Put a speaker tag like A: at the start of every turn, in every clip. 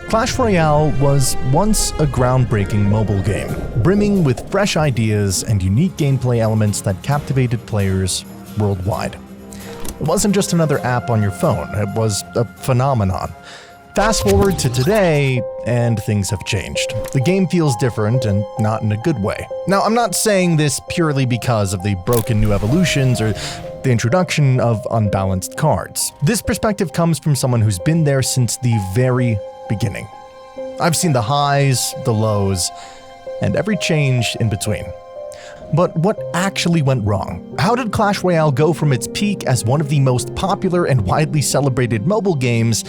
A: Clash Royale was once a groundbreaking mobile game, brimming with fresh ideas and unique gameplay elements that captivated players worldwide. It wasn't just another app on your phone, it was a phenomenon. Fast forward to today, and things have changed. The game feels different, and not in a good way. Now, I'm not saying this purely because of the broken new evolutions or the introduction of unbalanced cards. This perspective comes from someone who's been there since the very beginning. I've seen the highs, the lows, and every change in between. But what actually went wrong? How did Clash Royale go from its peak as one of the most popular and widely celebrated mobile games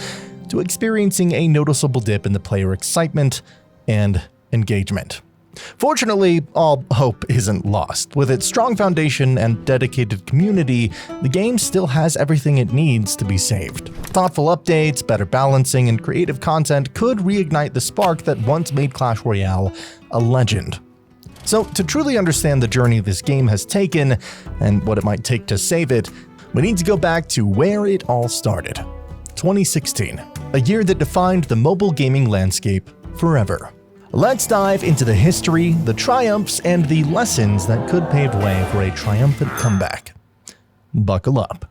A: to experiencing a noticeable dip in the player excitement and engagement? Fortunately, all hope isn't lost. With its strong foundation and dedicated community, the game still has everything it needs to be saved. Thoughtful updates, better balancing, and creative content could reignite the spark that once made Clash Royale a legend. So, to truly understand the journey this game has taken, and what it might take to save it, we need to go back to where it all started. 2016, a year that defined the mobile gaming landscape forever. Let's dive into the history, the triumphs, and the lessons that could pave way for a triumphant comeback. Buckle up.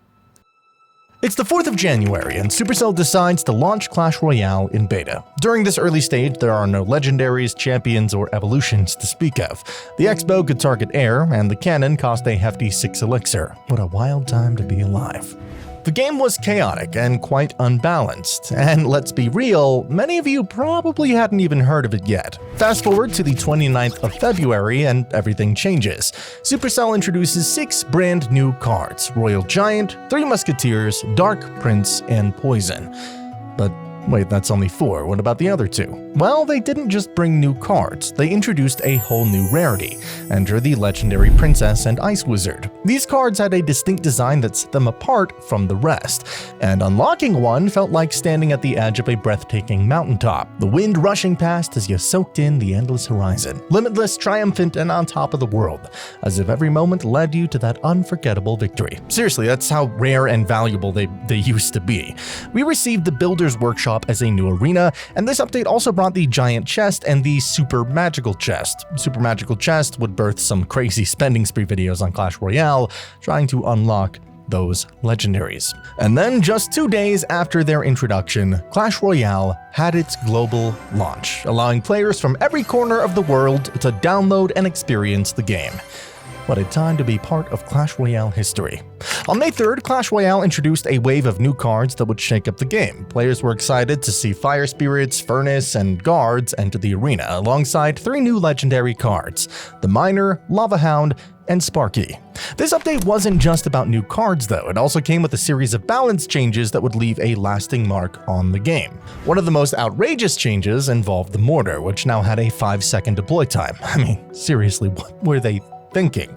A: It's the 4th of January, and Supercell decides to launch Clash Royale in beta. During this early stage, there are no legendaries, champions, or evolutions to speak of. The X-Bow could target air, and the cannon cost a hefty 6 elixir. What a wild time to be alive. The game was chaotic and quite unbalanced, and let's be real, many of you probably hadn't even heard of it yet. Fast forward to the 29th of February and everything changes. Supercell introduces 6 brand new cards: Royal Giant, 3 Musketeers, Dark Prince, and Poison. But wait, that's only 4. What about the other 2? Well, they didn't just bring new cards, they introduced a whole new rarity. Enter the legendary Princess and Ice Wizard. These cards had a distinct design that set them apart from the rest, and unlocking one felt like standing at the edge of a breathtaking mountaintop, the wind rushing past as you soaked in the endless horizon, limitless, triumphant, and on top of the world, as if every moment led you to that unforgettable victory. Seriously, that's how rare and valuable they used to be. We received the Builder's Workshop as a new arena, and this update also brought the Giant Chest and the Super Magical Chest. Super Magical Chest would birth some crazy spending spree videos on Clash Royale, trying to unlock those legendaries. And then, just 2 days after their introduction, Clash Royale had its global launch, allowing players from every corner of the world to download and experience the game. What a time to be part of Clash Royale history. On May 3rd, Clash Royale introduced a wave of new cards that would shake up the game. Players were excited to see Fire Spirits, Furnace, and Guards enter the arena, alongside 3 new legendary cards: the Miner, Lava Hound, and Sparky. This update wasn't just about new cards though, it also came with a series of balance changes that would leave a lasting mark on the game. One of the most outrageous changes involved the Mortar, which now had a 5-second deploy time. I mean, seriously, what were they thinking?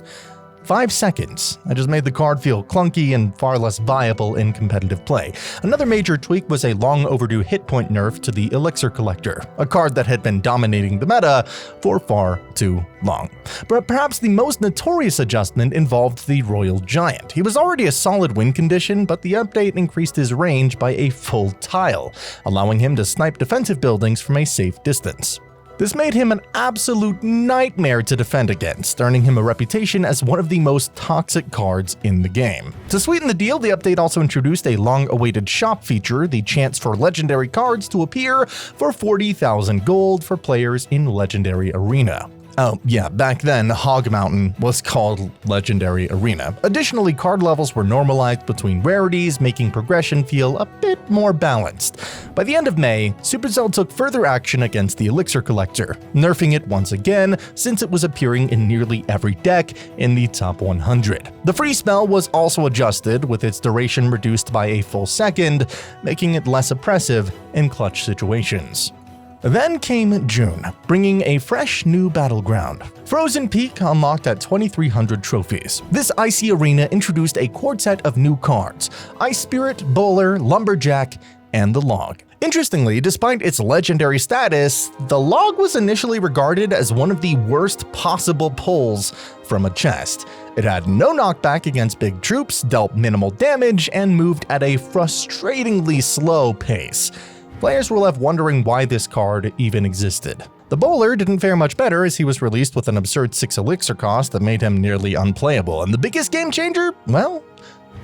A: 5 seconds. I just made the card feel clunky and far less viable in competitive play. Another major tweak was a long overdue hit point nerf to the Elixir Collector, a card that had been dominating the meta for far too long. But perhaps the most notorious adjustment involved the Royal Giant. He was already a solid win condition, but the update increased his range by a full tile, allowing him to snipe defensive buildings from a safe distance. This made him an absolute nightmare to defend against, earning him a reputation as one of the most toxic cards in the game. To sweeten the deal, the update also introduced a long-awaited shop feature, the chance for legendary cards to appear for 40,000 gold for players in Legendary Arena. Oh yeah, back then, Hog Mountain was called Legendary Arena. Additionally, card levels were normalized between rarities, making progression feel a bit more balanced. By the end of May, Supercell took further action against the Elixir Collector, nerfing it once again since it was appearing in nearly every deck in the top 100. The free spell was also adjusted, with its duration reduced by a full second, making it less oppressive in clutch situations. Then came June, bringing a fresh new battleground. Frozen Peak unlocked at 2,300 trophies. This icy arena introduced a quartet of new cards: Ice Spirit, Bowler, Lumberjack, and the Log. Interestingly, despite its legendary status, the Log was initially regarded as one of the worst possible pulls from a chest. It had no knockback against big troops, dealt minimal damage, and moved at a frustratingly slow pace. players were left wondering why this card even existed. The bowler didn't fare much better as he was released with an absurd 6 elixir cost that made him nearly unplayable, and the biggest game changer? Well,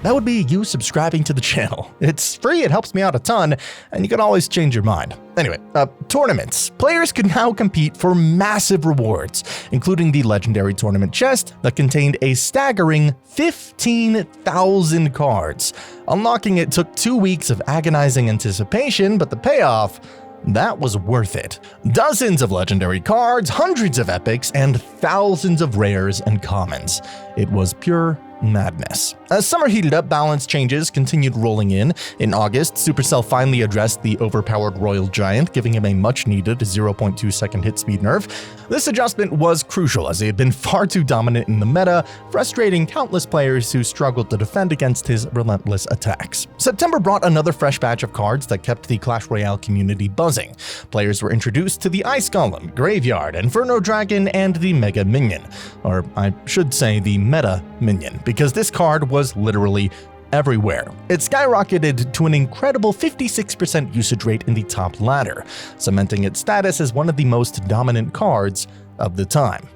A: that would be you subscribing to the channel. It's free, it helps me out a ton, and you can always change your mind. Anyway, tournaments. Players could now compete for massive rewards, including the legendary tournament chest that contained a staggering 15,000 cards. Unlocking it took 2 weeks of agonizing anticipation, but the payoff, that was worth it. Dozens of legendary cards, hundreds of epics, and thousands of rares and commons. It was pure madness. As summer heated up, balance changes continued rolling in. In August, Supercell finally addressed the overpowered Royal Giant, giving him a much-needed 0.2 second hit speed nerf. This adjustment was crucial as he had been far too dominant in the meta, frustrating countless players who struggled to defend against his relentless attacks. September brought another fresh batch of cards that kept the Clash Royale community buzzing. Players were introduced to the Ice Golem, Graveyard, Inferno Dragon, and the Mega Minion. Or I should say the Meta Minion, because this card was literally everywhere. It skyrocketed to an incredible 56% usage rate in the top ladder, cementing its status as one of the most dominant cards of the time.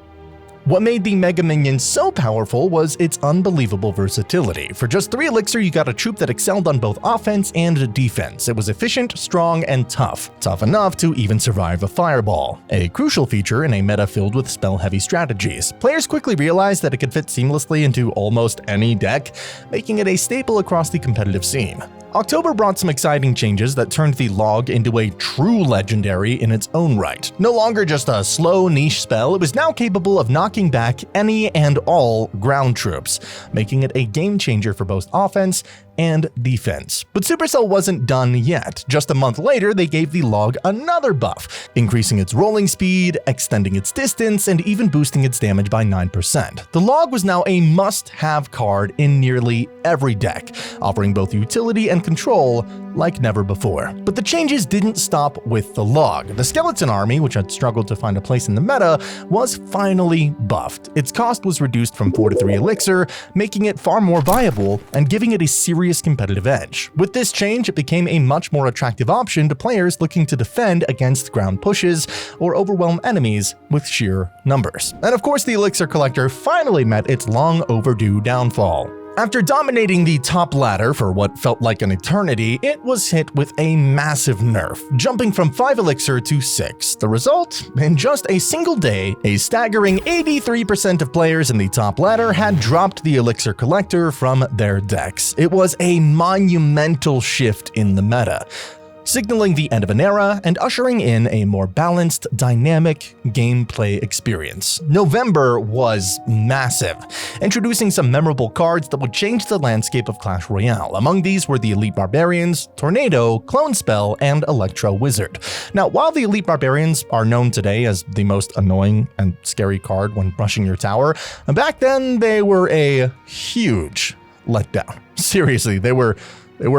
A: What made the Mega Minion so powerful was its unbelievable versatility. For just 3 elixir, you got a troop that excelled on both offense and defense. It was efficient, strong, and tough. Tough enough to even survive a fireball. A crucial feature in a meta filled with spell-heavy strategies. Players quickly realized that it could fit seamlessly into almost any deck, making it a staple across the competitive scene. October brought some exciting changes that turned the log into a true legendary in its own right. No longer just a slow niche spell, it was now capable of knocking back any and all ground troops, making it a game changer for both offense and defense. But Supercell wasn't done yet. Just a month later, they gave the log another buff, increasing its rolling speed, extending its distance, and even boosting its damage by 9%. The log was now a must-have card in nearly every deck, offering both utility and control like never before. But the changes didn't stop with the log. The skeleton army, which had struggled to find a place in the meta, was finally buffed. Its cost was reduced from 4 to 3 elixir, making it far more viable and giving it a serious competitive edge. With this change, it became a much more attractive option to players looking to defend against ground pushes or overwhelm enemies with sheer numbers. And of course, the elixir collector finally met its long overdue downfall. After dominating the top ladder for what felt like an eternity, it was hit with a massive nerf, jumping from 5 elixir to 6. The result? In just a single day, a staggering 83% of players in the top ladder had dropped the elixir collector from their decks. It was a monumental shift in the meta, signaling the end of an era and ushering in a more balanced, dynamic gameplay experience. November was massive, introducing some memorable cards that would change the landscape of Clash Royale. Among these were the Elite Barbarians, Tornado, Clone Spell, and Electro Wizard. Now, while the Elite Barbarians are known today as the most annoying and scary card when rushing your tower, back then they were a huge letdown. Seriously, they were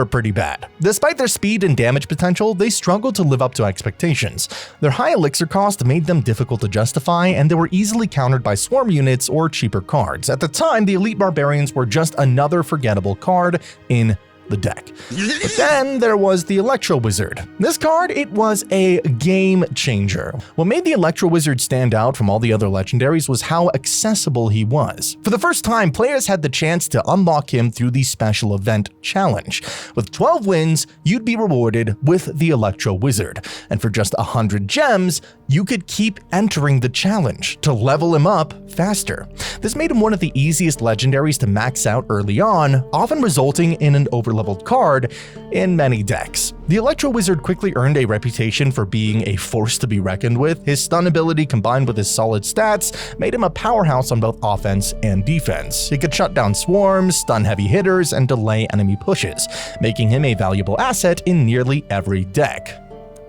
A: pretty bad. Despite their speed and damage potential, they struggled to live up to expectations. Their high elixir cost made them difficult to justify, and they were easily countered by swarm units or cheaper cards. At the time, the Elite Barbarians were just another forgettable card in the deck. But then there was the Electro Wizard. This card, it was a game changer. What made the Electro Wizard stand out from all the other legendaries was how accessible he was. For the first time, players had the chance to unlock him through the special event challenge. With 12 wins, you'd be rewarded with the Electro Wizard, and for just 100 gems, you could keep entering the challenge to level him up faster. This made him one of the easiest legendaries to max out early on, often resulting in an overleveled card in many decks. The Electro Wizard quickly earned a reputation for being a force to be reckoned with. His stun ability combined with his solid stats made him a powerhouse on both offense and defense. He could shut down swarms, stun heavy hitters, and delay enemy pushes, making him a valuable asset in nearly every deck.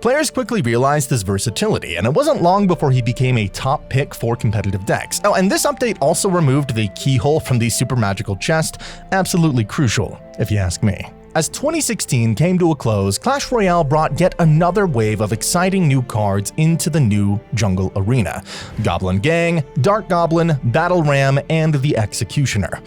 A: Players quickly realized his versatility, and it wasn't long before he became a top pick for competitive decks. Oh, and this update also removed the keyhole from the super magical chest, absolutely crucial, if you ask me. As 2016 came to a close, Clash Royale brought yet another wave of exciting new cards into the new jungle arena. Goblin Gang, Dark Goblin, Battle Ram, and the Executioner.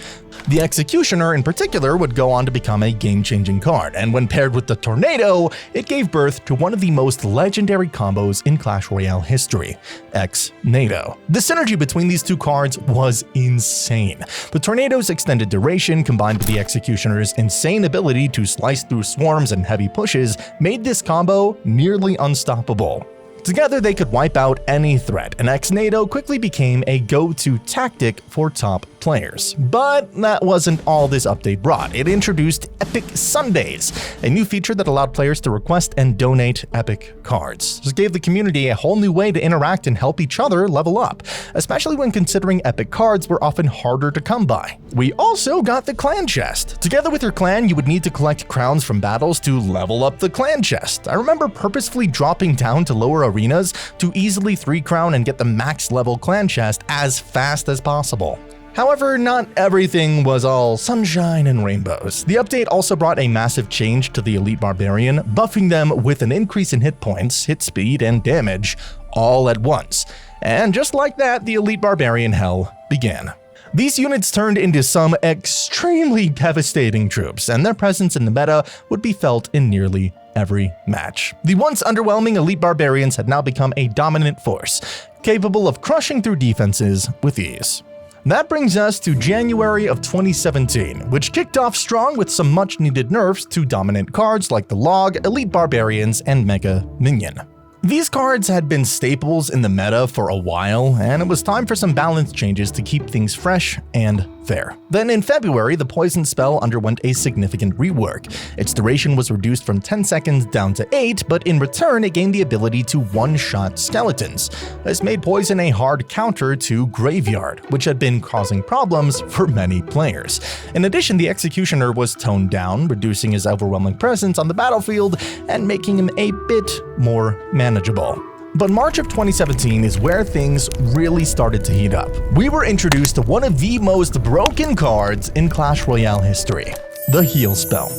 A: The Executioner in particular would go on to become a game-changing card, and when paired with the Tornado, it gave birth to one of the most legendary combos in Clash Royale history, X-Nado. The synergy between these two cards was insane. The Tornado's extended duration combined with the Executioner's insane ability to slice through swarms and heavy pushes made this combo nearly unstoppable. Together, they could wipe out any threat, and X-Nado quickly became a go-to tactic for top players. But that wasn't all this update brought. It introduced Epic Sundays, a new feature that allowed players to request and donate epic cards. This gave the community a whole new way to interact and help each other level up, especially when considering epic cards were often harder to come by. We also got the clan chest. Together with your clan, you would need to collect crowns from battles to level up the clan chest. I remember purposefully dropping down to lower arenas to easily 3-crown and get the max level clan chest as fast as possible. However, not everything was all sunshine and rainbows. The update also brought a massive change to the Elite Barbarian, buffing them with an increase in hit points, hit speed, and damage all at once. And just like that, the Elite Barbarian hell began. These units turned into some extremely devastating troops, and their presence in the meta would be felt in nearly every match. The once underwhelming Elite Barbarians had now become a dominant force, capable of crushing through defenses with ease. That brings us to January of 2017, which kicked off strong with some much-needed nerfs to dominant cards like the Log, Elite Barbarians, and Mega Minion. These cards had been staples in the meta for a while, and it was time for some balance changes to keep things fresh and fair. Then in February, the Poison spell underwent a significant rework. Its duration was reduced from 10 seconds down to 8, but in return it gained the ability to one-shot skeletons. This made Poison a hard counter to Graveyard, which had been causing problems for many players. In addition, the Executioner was toned down, reducing his overwhelming presence on the battlefield and making him a bit more manageable. But March of 2017 is where things really started to heat up. We were introduced to one of the most broken cards in Clash Royale history, the Heal spell.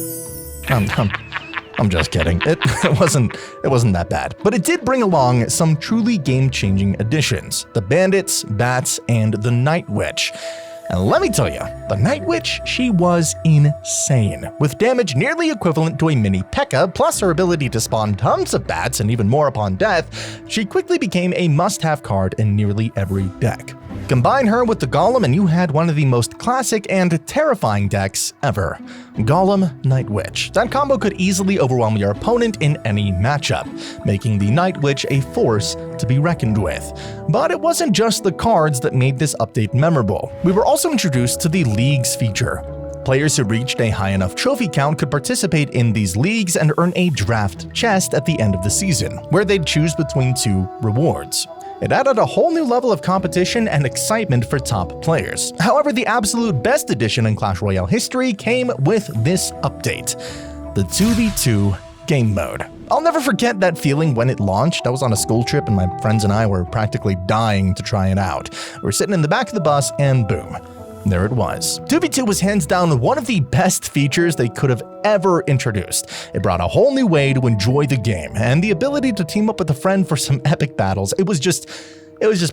A: I'm just kidding. It wasn't that bad. But it did bring along some truly game-changing additions: the Bandits, Bats, and the Night Witch. And let me tell you, the Night Witch, she was insane. With damage nearly equivalent to a mini P.E.K.K.A, plus her ability to spawn tons of bats and even more upon death, she quickly became a must-have card in nearly every deck. Combine her with the Golem and you had one of the most classic and terrifying decks ever. Golem, Night Witch. That combo could easily overwhelm your opponent in any matchup, making the Night Witch a force to be reckoned with. But it wasn't just the cards that made this update memorable. We were also introduced to the Leagues feature. Players who reached a high enough trophy count could participate in these leagues and earn a draft chest at the end of the season, where they'd choose between 2 rewards. It added a whole new level of competition and excitement for top players. However, the absolute best addition in Clash Royale history came with this update: the 2v2 game mode. I'll never forget that feeling when it launched. I was on a school trip and my friends and I were practically dying to try it out. We were sitting in the back of the bus and boom, there it was. 2v2 was hands down one of the best features they could have ever introduced. It brought a whole new way to enjoy the game, and the ability to team up with a friend for some epic battles, it was just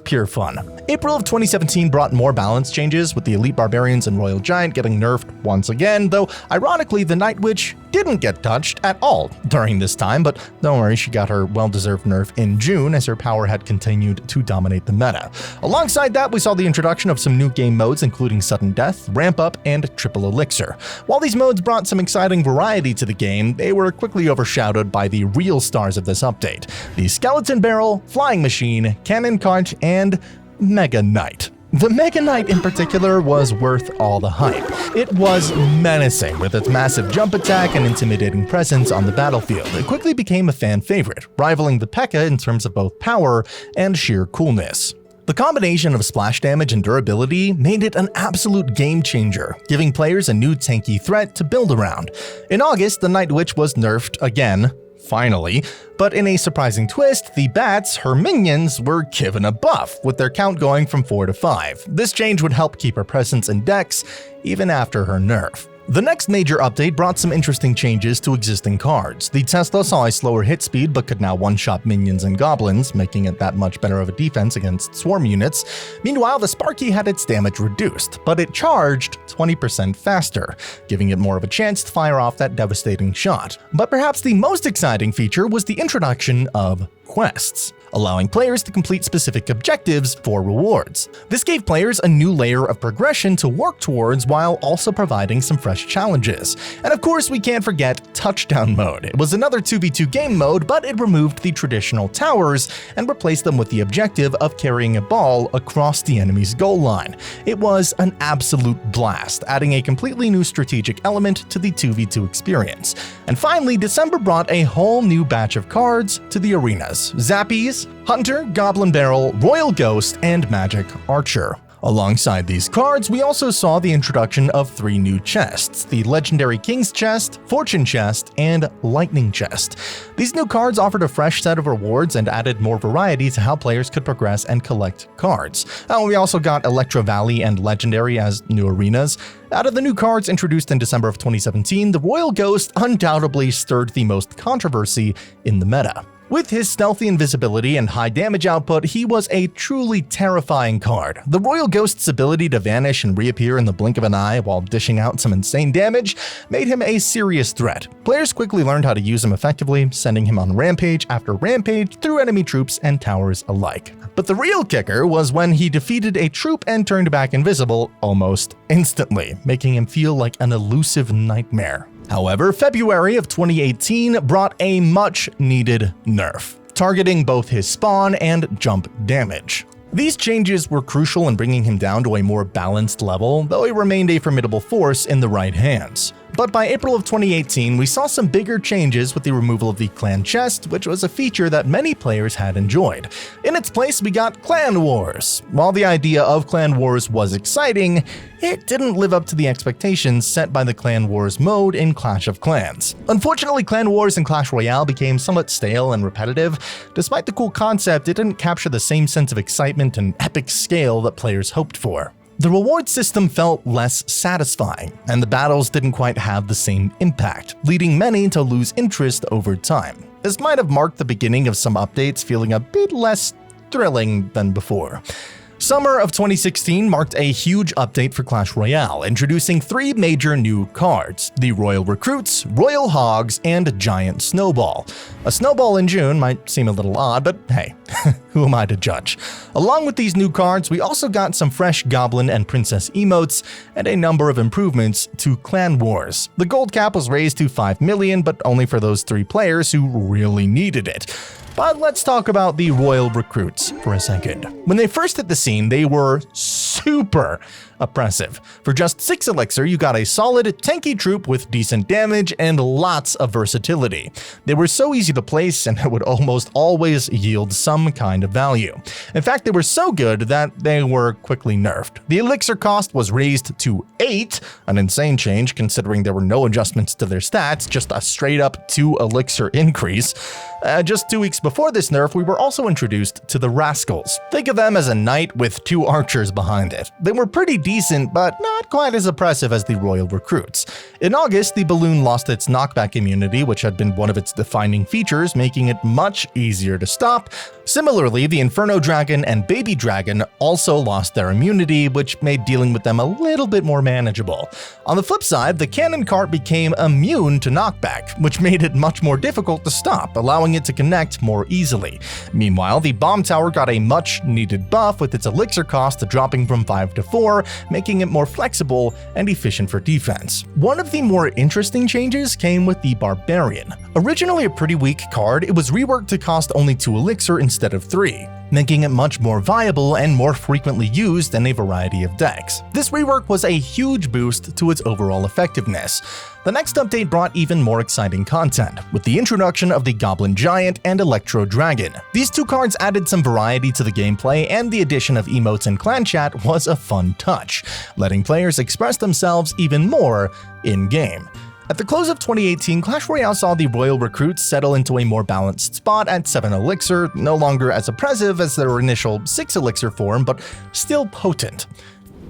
A: pure fun. April of 2017 brought more balance changes, with the Elite Barbarians and Royal Giant getting nerfed once again, though ironically the Night Witch didn't get touched at all during this time, but don't worry, she got her well-deserved nerf in June as her power had continued to dominate the meta. Alongside that, we saw the introduction of some new game modes including Sudden Death, Ramp Up, and Triple Elixir. While these modes brought some exciting variety to the game, they were quickly overshadowed by the real stars of this update: the Skeleton Barrel, Flying Machine, Cannon Cart, and Mega Knight. The Mega Knight in particular was worth all the hype. It was menacing with its massive jump attack and intimidating presence on the battlefield. It quickly became a fan favorite, rivaling the P.E.K.K.A in terms of both power and sheer coolness. The combination of splash damage and durability made it an absolute game changer, giving players a new tanky threat to build around. In August, the Night Witch was nerfed again, finally, but in a surprising twist, the Bats, her minions, were given a buff, with their count going from 4 to 5. This change would help keep her presence in decks even after her nerf. The next major update brought some interesting changes to existing cards. The Tesla saw a slower hit speed but could now one-shot minions and goblins, making it that much better of a defense against swarm units. Meanwhile, the Sparky had its damage reduced, but it charged 20% faster, giving it more of a chance to fire off that devastating shot. But perhaps the most exciting feature was the introduction of quests, allowing players to complete specific objectives for rewards. This gave players a new layer of progression to work towards while also providing some fresh challenges. And of course, we can't forget Touchdown Mode. It was another 2v2 game mode, but it removed the traditional towers and replaced them with the objective of carrying a ball across the enemy's goal line. It was an absolute blast, adding a completely new strategic element to the 2v2 experience. And finally, December brought a whole new batch of cards to the arenas: Zappies, Hunter, Goblin Barrel, Royal Ghost, and Magic Archer. Alongside these cards, we also saw the introduction of 3 new chests: the Legendary King's Chest, Fortune Chest, and Lightning Chest. These new cards offered a fresh set of rewards and added more variety to how players could progress and collect cards. We also got Electro Valley and Legendary as new arenas. Out of the new cards introduced in December of 2017, the Royal Ghost undoubtedly stirred the most controversy in the meta. With his stealthy invisibility and high damage output, he was a truly terrifying card. The Royal Ghost's ability to vanish and reappear in the blink of an eye while dishing out some insane damage made him a serious threat. Players quickly learned how to use him effectively, sending him on rampage after rampage through enemy troops and towers alike. But the real kicker was when he defeated a troop and turned back invisible almost instantly, making him feel like an elusive nightmare. However, February of 2018 brought a much-needed nerf, targeting both his spawn and jump damage. These changes were crucial in bringing him down to a more balanced level, though he remained a formidable force in the right hands. But by April of 2018, we saw some bigger changes with the removal of the clan chest, which was a feature that many players had enjoyed. In its place, we got Clan Wars. While the idea of Clan Wars was exciting, it didn't live up to the expectations set by the Clan Wars mode in Clash of Clans. Unfortunately, Clan Wars in Clash Royale became somewhat stale and repetitive. Despite the cool concept, it didn't capture the same sense of excitement and epic scale that players hoped for. The reward system felt less satisfying, and the battles didn't quite have the same impact, leading many to lose interest over time. This might have marked the beginning of some updates feeling a bit less thrilling than before. Summer of 2016 marked a huge update for Clash Royale, introducing 3 major new cards: the Royal Recruits, Royal Hogs, and Giant Snowball. A snowball in June might seem a little odd, but hey, who am I to judge? Along with these new cards, we also got some fresh Goblin and Princess emotes, and a number of improvements to Clan Wars. The gold cap was raised to 5 million, but only for those 3 players who really needed it. But let's talk about the Royal Recruits for a second. When they first hit the scene, they were super oppressive. For just 6 elixir, you got a solid, tanky troop with decent damage and lots of versatility. They were so easy to place and would almost always yield some kind of value. In fact, they were so good that they were quickly nerfed. The elixir cost was raised to 8, an insane change considering there were no adjustments to their stats, just a straight up 2 elixir increase. Just 2 weeks before this nerf, we were also introduced to the Rascals. Think of them as a knight with 2 archers behind it. They were pretty decent, but not quite as oppressive as the Royal Recruits. In August, the balloon lost its knockback immunity, which had been one of its defining features, making it much easier to stop. Similarly, the Inferno Dragon and Baby Dragon also lost their immunity, which made dealing with them a little bit more manageable. On the flip side, the Cannon Cart became immune to knockback, which made it much more difficult to stop, allowing it to connect more easily. Meanwhile, the Bomb Tower got a much-needed buff with its elixir cost dropping from 5 to 4, making it more flexible and efficient for defense. One of the more interesting changes came with the Barbarian. Originally a pretty weak card, it was reworked to cost only 2 elixir instead of 3, making it much more viable and more frequently used in a variety of decks. This rework was a huge boost to its overall effectiveness. The next update brought even more exciting content, with the introduction of the Goblin Giant and Electro Dragon. These 2 cards added some variety to the gameplay, and the addition of emotes and clan chat was a fun touch, letting players express themselves even more in-game. At the close of 2018, Clash Royale saw the Royal Recruits settle into a more balanced spot at 7 elixir, no longer as oppressive as their initial 6 elixir form, but still potent.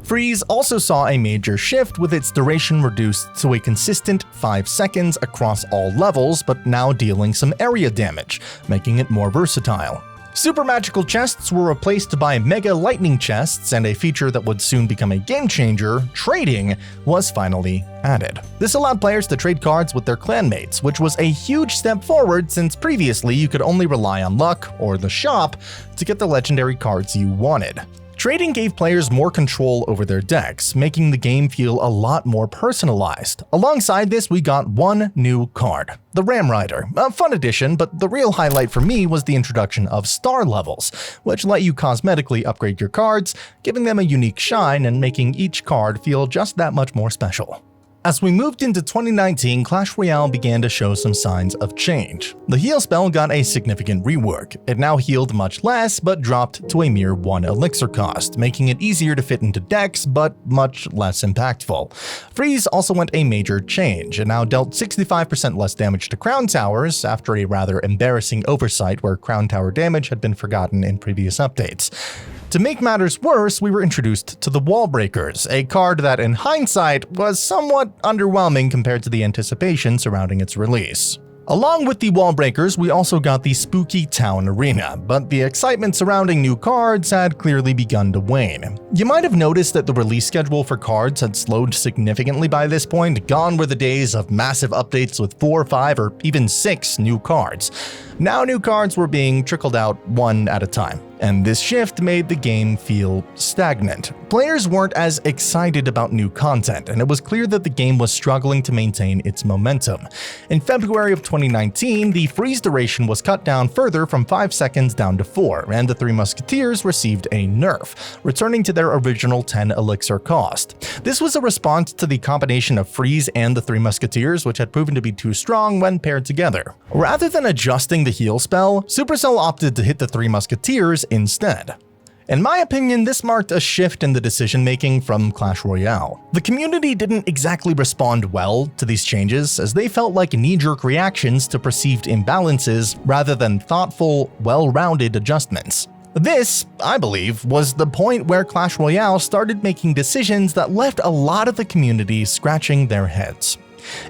A: Freeze also saw a major shift with its duration reduced to a consistent 5 seconds across all levels, but now dealing some area damage, making it more versatile. Super Magical Chests were replaced by Mega Lightning Chests, and a feature that would soon become a game changer, trading, was finally added. This allowed players to trade cards with their clanmates, which was a huge step forward since previously you could only rely on luck or the shop to get the legendary cards you wanted. Trading gave players more control over their decks, making the game feel a lot more personalized. Alongside this, we got one new card, the Ram Rider, a fun addition, but the real highlight for me was the introduction of star levels, which let you cosmetically upgrade your cards, giving them a unique shine and making each card feel just that much more special. As we moved into 2019, Clash Royale began to show some signs of change. The heal spell got a significant rework. It now healed much less, but dropped to a mere 1 elixir cost, making it easier to fit into decks, but much less impactful. Freeze also went a major change. It now dealt 65% less damage to Crown Towers, after a rather embarrassing oversight where Crown Tower damage had been forgotten in previous updates. To make matters worse, we were introduced to the Wall Breakers, a card that in hindsight was somewhat underwhelming compared to the anticipation surrounding its release. Along with the Wall Breakers, we also got the Spooky Town Arena, but the excitement surrounding new cards had clearly begun to wane. You might have noticed that the release schedule for cards had slowed significantly by this point. Gone were the days of massive updates with 4, 5, or even 6 new cards. Now new cards were being trickled out one at a time, and this shift made the game feel stagnant. Players weren't as excited about new content, and it was clear that the game was struggling to maintain its momentum. In February of 2019, the freeze duration was cut down further from 5 seconds down to 4, and the Three Musketeers received a nerf, returning to their original 10 elixir cost. This was a response to the combination of freeze and the Three Musketeers, which had proven to be too strong when paired together. Rather than adjusting the heal spell, Supercell opted to hit the Three Musketeers instead. In my opinion, this marked a shift in the decision-making from Clash Royale. The community didn't exactly respond well to these changes, as they felt like knee-jerk reactions to perceived imbalances rather than thoughtful, well-rounded adjustments. This, I believe, was the point where Clash Royale started making decisions that left a lot of the community scratching their heads.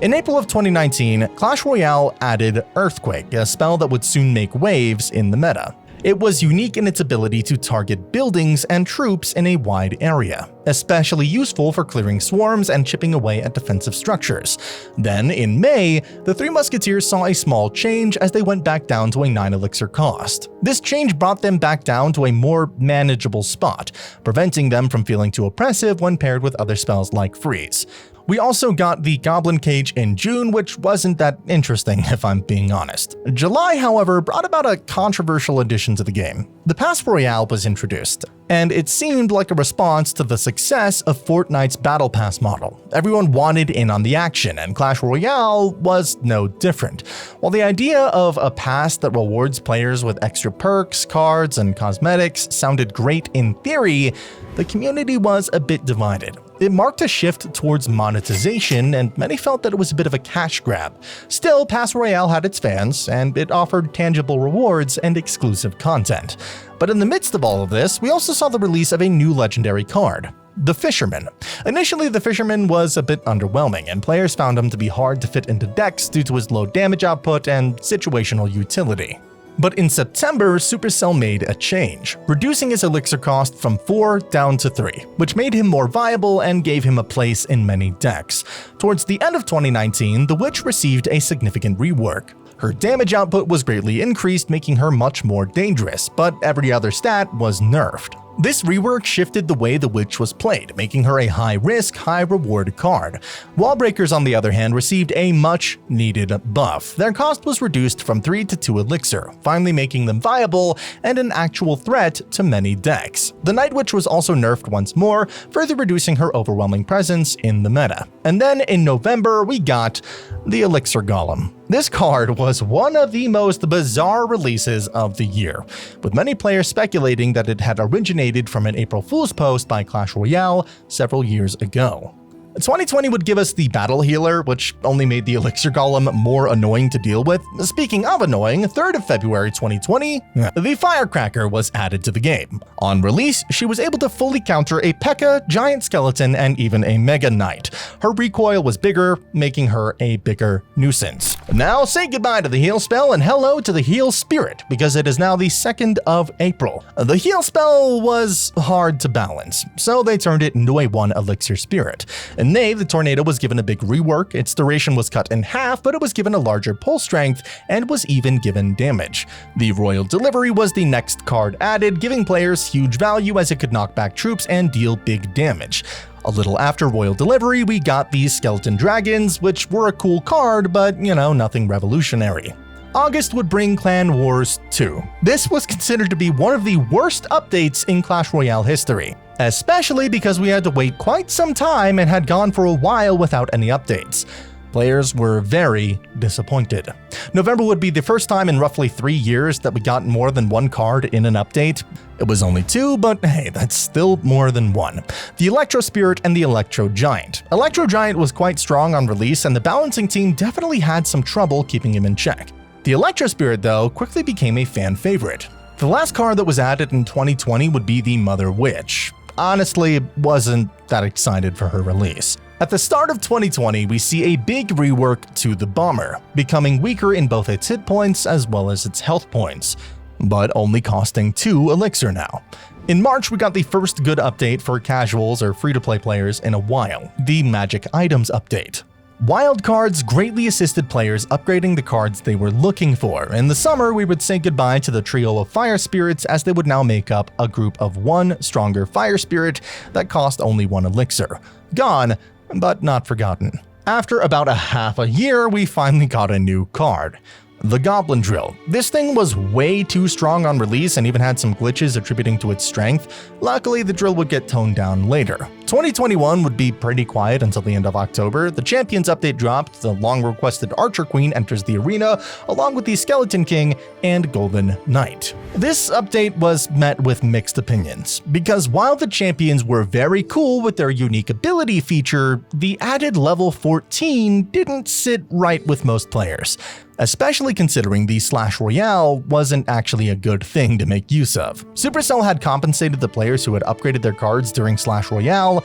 A: In April of 2019, Clash Royale added Earthquake, a spell that would soon make waves in the meta. It was unique in its ability to target buildings and troops in a wide area, especially useful for clearing swarms and chipping away at defensive structures. Then, in May, the Three Musketeers saw a small change as they went back down to a 9 elixir cost. This change brought them back down to a more manageable spot, preventing them from feeling too oppressive when paired with other spells like Freeze. We also got the Goblin Cage in June, which wasn't that interesting if I'm being honest. July, however, brought about a controversial addition to the game. The Pass Royale was introduced, and it seemed like a response to the success of Fortnite's Battle Pass model. Everyone wanted in on the action, and Clash Royale was no different. While the idea of a pass that rewards players with extra perks, cards, and cosmetics sounded great in theory, the community was a bit divided. It marked a shift towards monetization, and many felt that it was a bit of a cash grab. Still, Pass Royale had its fans, and it offered tangible rewards and exclusive content. But in the midst of all of this, we also saw the release of a new legendary card, the Fisherman. Initially, the Fisherman was a bit underwhelming, and players found him to be hard to fit into decks due to his low damage output and situational utility. But in September, Supercell made a change, reducing his elixir cost from 4 down to 3, which made him more viable and gave him a place in many decks. Towards the end of 2019, the Witch received a significant rework. Her damage output was greatly increased, making her much more dangerous, but every other stat was nerfed. This rework shifted the way the Witch was played, making her a high-risk, high-reward card. Wallbreakers, on the other hand, received a much-needed buff. Their cost was reduced from 3 to 2 elixir, finally making them viable and an actual threat to many decks. The Night Witch was also nerfed once more, further reducing her overwhelming presence in the meta. And then in November, we got the Elixir Golem. This card was one of the most bizarre releases of the year, with many players speculating that it had originated from an April Fool's post by Clash Royale several years ago. 2020 would give us the Battle Healer, which only made the Elixir Golem more annoying to deal with. Speaking of annoying, 3rd of February 2020, the Firecracker was added to the game. On release, she was able to fully counter a P.E.K.K.A, Giant Skeleton, and even a Mega Knight. Her recoil was bigger, making her a bigger nuisance. Now say goodbye to the heal spell and hello to the heal spirit, because it is now the 2nd of April. The heal spell was hard to balance, so they turned it into a 1 elixir spirit. In May, the Tornado was given a big rework. Its duration was cut in half, but it was given a larger pull strength and was even given damage. The Royal Delivery was the next card added, giving players huge value as it could knock back troops and deal big damage. A little after Royal Delivery, we got these Skeleton Dragons, which were a cool card, but nothing revolutionary. August would bring Clan Wars 2. This was considered to be one of the worst updates in Clash Royale history, especially because we had to wait quite some time and had gone for a while without any updates. Players were very disappointed. November would be the first time in roughly 3 years that we got more than 1 card in an update. It was only 2, but hey, that's still more than 1. The Electro Spirit and the Electro Giant. Electro Giant was quite strong on release, and the balancing team definitely had some trouble keeping him in check. The Electro Spirit, though, quickly became a fan favorite. The last card that was added in 2020 would be the Mother Witch. Honestly, wasn't that excited for her release. At the start of 2020, we see a big rework to the Bomber, becoming weaker in both its hit points as well as its health points, but only costing 2 elixir now. In March, we got the first good update for casuals or free-to-play players in a while, the Magic Items update. Wild cards greatly assisted players upgrading the cards they were looking for. In the summer, we would say goodbye to the trio of Fire Spirits as they would now make up a group of 1 stronger Fire Spirit that cost only 1 elixir. Gone, but not forgotten. After about a half a year, we finally got a new card. The Goblin Drill. This thing was way too strong on release and even had some glitches attributing to its strength. Luckily, the drill would get toned down later. 2021 would be pretty quiet until the end of October. The Champions update dropped, the long-requested Archer Queen enters the arena, along with the Skeleton King and Golden Knight. This update was met with mixed opinions, because while the Champions were very cool with their unique ability feature, the added level 14 didn't sit right with most players, especially considering the Clash Royale wasn't actually a good thing to make use of. Supercell had compensated the players who had upgraded their cards during Clash Royale,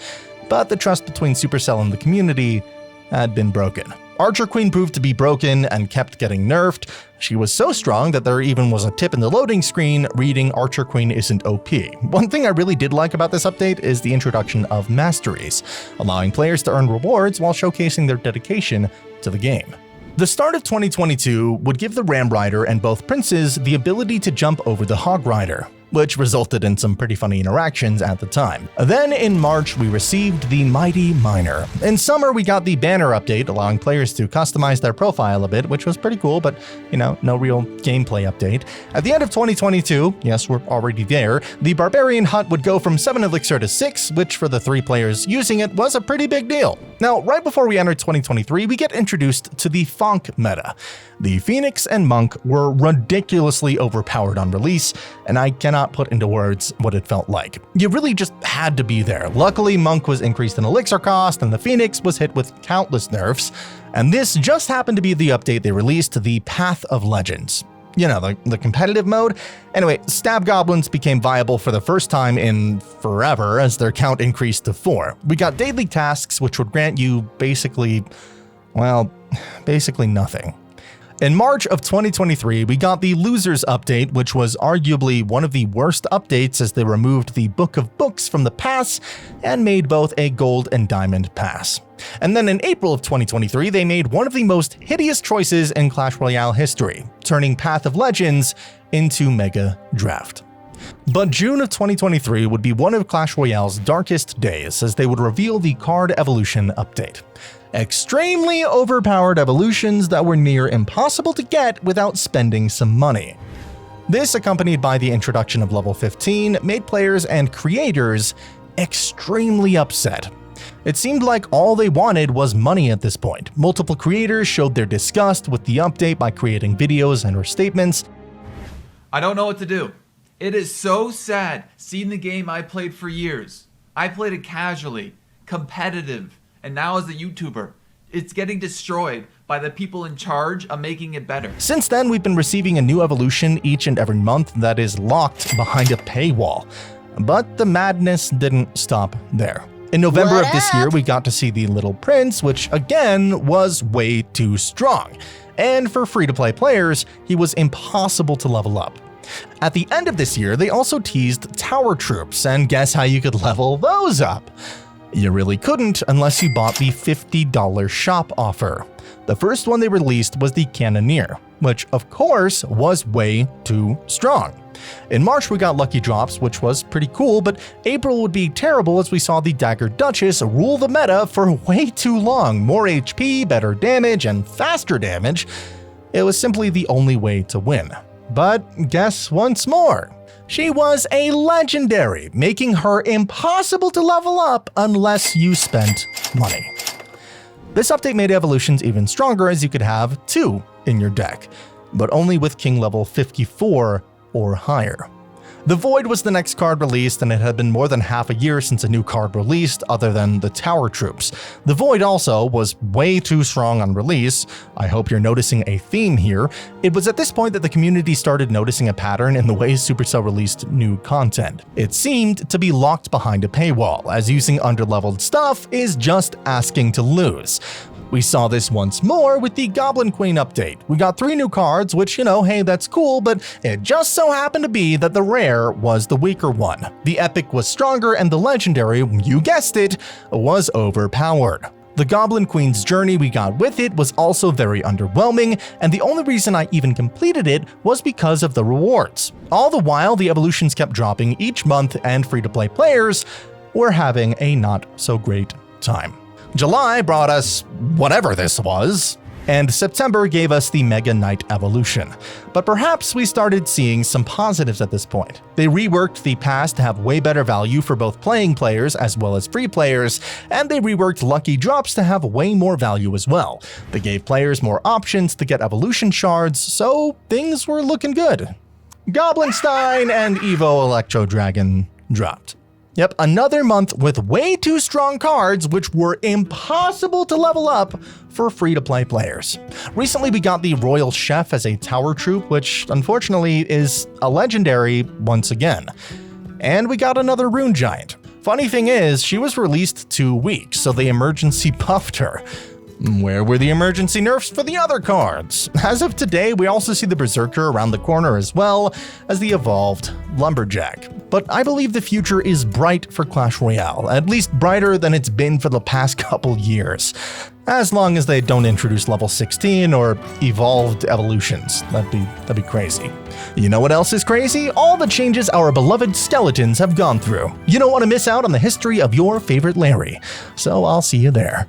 A: but the trust between Supercell and the community had been broken. Archer Queen proved to be broken and kept getting nerfed. She was so strong that there even was a tip in the loading screen reading Archer Queen isn't OP. One thing I really did like about this update is the introduction of masteries, allowing players to earn rewards while showcasing their dedication to the game. The start of 2022 would give the Ram Rider and both princes the ability to jump over the Hog Rider, which resulted in some pretty funny interactions at the time. Then in March, we received the Mighty Miner. In summer, we got the Banner update, allowing players to customize their profile a bit, which was pretty cool, but no real gameplay update. At the end of 2022, yes, we're already there, the Barbarian Hut would go from 7 elixir to 6, which for the 3 players using it was a pretty big deal. Now, right before we enter 2023, we get introduced to the Fonk meta. The Phoenix and Monk were ridiculously overpowered on release, and I cannot put into words what it felt like. You really just had to be there. Luckily, Monk was increased in elixir cost, and the Phoenix was hit with countless nerfs, and this just happened to be the update they released, the Path of Legends. The competitive mode. Anyway, stab goblins became viable for the first time in forever as their count increased to 4. We got daily tasks, which would grant you basically nothing. In March of 2023, we got the Losers update, which was arguably one of the worst updates as they removed the Book of Books from the pass and made both a Gold and Diamond pass. And then in April of 2023, they made one of the most hideous choices in Clash Royale history, turning Path of Legends into Mega Draft. But June of 2023 would be one of Clash Royale's darkest days as they would reveal the Card Evolution update. Extremely overpowered evolutions that were near impossible to get without spending some money. This, accompanied by the introduction of level 15, made players and creators extremely upset. It seemed like all they wanted was money at this point. Multiple creators showed their disgust with the update by creating videos and or statements.
B: I don't know what to do. It is so sad seeing the game I played for years. I played it casually, competitive, and now as a YouTuber, it's getting destroyed by the people in charge of making it better.
A: Since then, we've been receiving a new evolution each and every month that is locked behind a paywall. But the madness didn't stop there. In November of this year, we got to see the Little Prince, which again was way too strong. And for free-to-play players, he was impossible to level up. At the end of this year, they also teased tower troops, and guess how you could level those up? You really couldn't unless you bought the $50 shop offer. The first one they released was the Cannoneer, which of course was way too strong. In March we got Lucky Drops, which was pretty cool, but April would be terrible as we saw the Dagger Duchess rule the meta for way too long. More HP, better damage, and faster damage. It was simply the only way to win. But guess once more. She was a legendary, making her impossible to level up unless you spent money. This update made evolutions even stronger as you could have 2 in your deck, but only with king level 54 or higher. The Void was the next card released, and it had been more than half a year since a new card released other than the Tower Troops. The Void also was way too strong on release. I hope you're noticing a theme here. It was at this point that the community started noticing a pattern in the way Supercell released new content. It seemed to be locked behind a paywall, as using underleveled stuff is just asking to lose. We saw this once more with the Goblin Queen update. We got 3 new cards, which, hey, that's cool, but it just so happened to be that the rare was the weaker one. The epic was stronger, and the legendary, you guessed it, was overpowered. The Goblin Queen's journey we got with it was also very underwhelming, and the only reason I even completed it was because of the rewards. All the while, the evolutions kept dropping each month, and free-to-play players were having a not-so-great time. July brought us whatever this was, and September gave us the Mega Knight evolution. But perhaps we started seeing some positives at this point. They reworked the pass to have way better value for both playing players as well as free players, and they reworked Lucky Drops to have way more value as well. They gave players more options to get evolution shards, so things were looking good. Goblinstein and Evo Electro Dragon dropped. Yep, another month with way too strong cards which were impossible to level up for free-to-play players. Recently we got the Royal Chef as a tower troop, which unfortunately is a legendary once again. And we got another Rune Giant. Funny thing is, she was released 2 weeks, so they emergency buffed her. Where were the emergency nerfs for the other cards? As of today, we also see the Berserker around the corner as well as the evolved Lumberjack. But I believe the future is bright for Clash Royale, at least brighter than it's been for the past couple years. As long as they don't introduce level 16 or evolved evolutions. That'd be crazy. You know what else is crazy? All the changes our beloved skeletons have gone through. You don't want to miss out on the history of your favorite Larry. So I'll see you there.